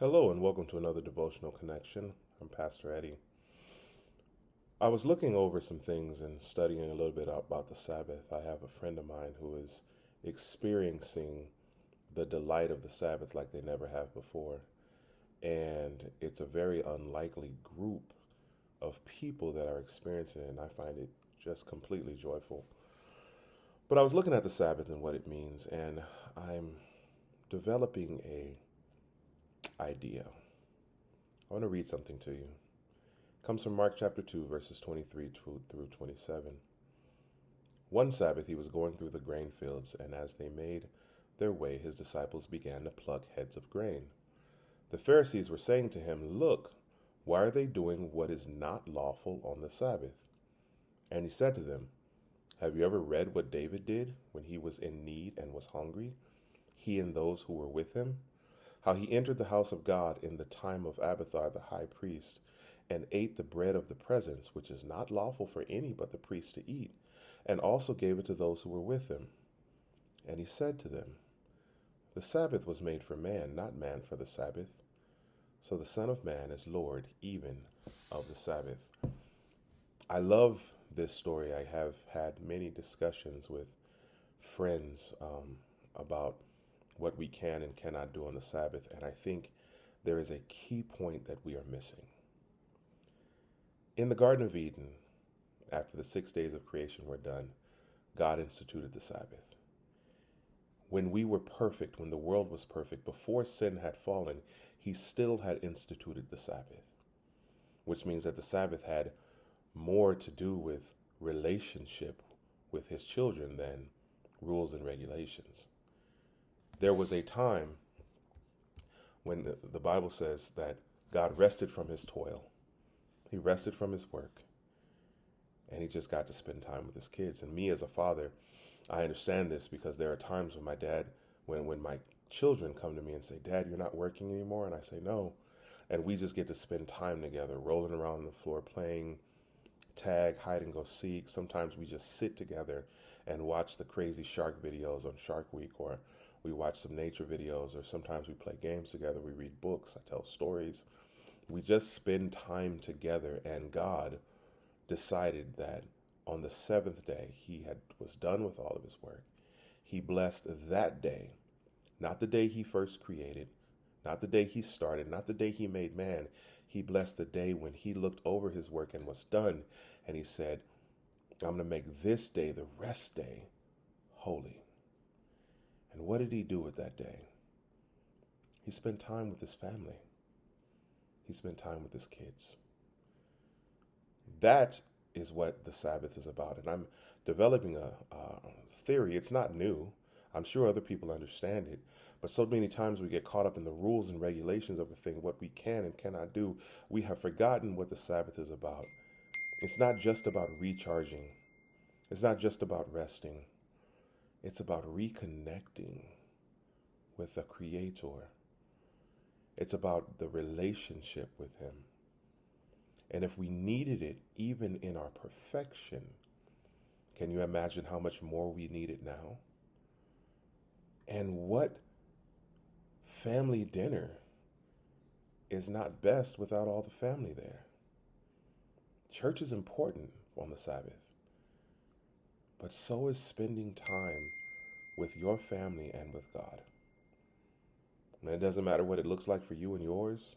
Hello and welcome to another Devotional Connection. I'm Pastor Eddie. I was looking over some things and studying a little bit about the Sabbath. I have a friend of mine who is experiencing the delight of the Sabbath like they never have before. And it's a very unlikely group of people that are experiencing it, and I find it just completely joyful. But I was looking at the Sabbath and what it means, and I'm developing a idea. I want to read something to you. It comes from Mark chapter 2, verses 23 through 27. One Sabbath he was going through the grain fields, and as they made their way, his disciples began to pluck heads of grain. The Pharisees were saying to him, "Look, why are they doing what is not lawful on the Sabbath?" And he said to them, "Have you ever read what David did when he was in need and was hungry, he and those who were with him? How he entered the house of God in the time of Abiathar the high priest, and ate the bread of the presence, which is not lawful for any but the priest to eat, and also gave it to those who were with him. And he said to them, The Sabbath was made for man, not man for the Sabbath. So the Son of Man is Lord even of the Sabbath." I love this story. I have had many discussions with friends about what we can and cannot do on the Sabbath, and I think there is a key point that we are missing. In the Garden of Eden, after the 6 days of creation were done, God instituted the Sabbath. When we were perfect, when the world was perfect, before sin had fallen, he still had instituted the Sabbath, which means that the Sabbath had more to do with relationship with his children than rules and regulations. There was a time when the Bible says that God rested from his toil. He rested from his work, and he just got to spend time with his kids. And me as a father, I understand this because there are times when when my children come to me and say, "Dad, you're not working anymore?" And I say, "No." And we just get to spend time together, rolling around on the floor, playing tag, hide and go seek. Sometimes we just sit together and watch the crazy shark videos on Shark Week, or we watch some nature videos, or sometimes we play games together. We read books. I tell stories. We just spend time together, and God decided that on the seventh day was done with all of his work. He blessed that day, not the day he first created, not the day he started, not the day he made man. He blessed the day when he looked over his work and was done, and he said, "I'm going to make this day, the rest day, holy." And what did he do with that day? He spent time with his family. He spent time with his kids. That is what the Sabbath is about. And I'm developing a theory. It's not new. I'm sure other people understand it. But so many times we get caught up in the rules and regulations of a thing, what we can and cannot do. We have forgotten what the Sabbath is about. It's not just about recharging. It's not just about resting. It's about reconnecting with the Creator. It's about the relationship with him. And if we needed it even in our perfection, can you imagine how much more we need it now? And what family dinner is not best without all the family there? Church is important on the Sabbath, but so is spending time with your family and with God. And it doesn't matter what it looks like for you and yours.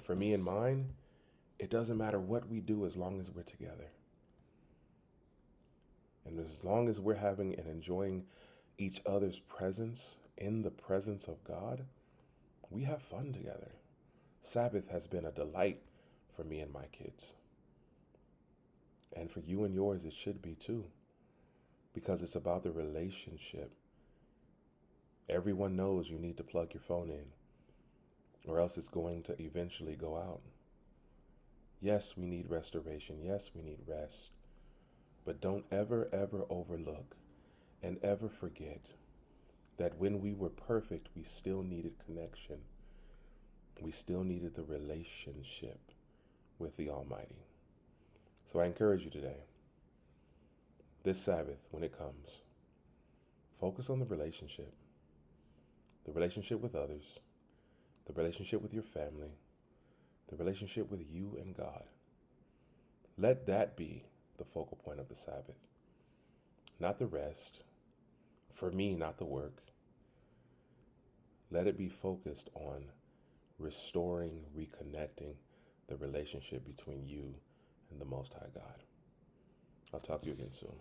For me and mine, it doesn't matter what we do as long as we're together. And as long as we're having and enjoying each other's presence in the presence of God, we have fun together. Sabbath has been a delight for me and my kids. And for you and yours, it should be too, because it's about the relationship. Everyone knows you need to plug your phone in, or else it's going to eventually go out. Yes, we need restoration. Yes, we need rest. But don't ever, ever overlook and ever forget that when we were perfect, we still needed connection. We still needed the relationship with the Almighty. So I encourage you today, this Sabbath, when it comes, focus on the relationship with others, the relationship with your family, the relationship with you and God. Let that be the focal point of the Sabbath, not the rest. For me, not the work. Let it be focused on restoring, reconnecting the relationship between you and the Most High God. I'll talk to you again soon.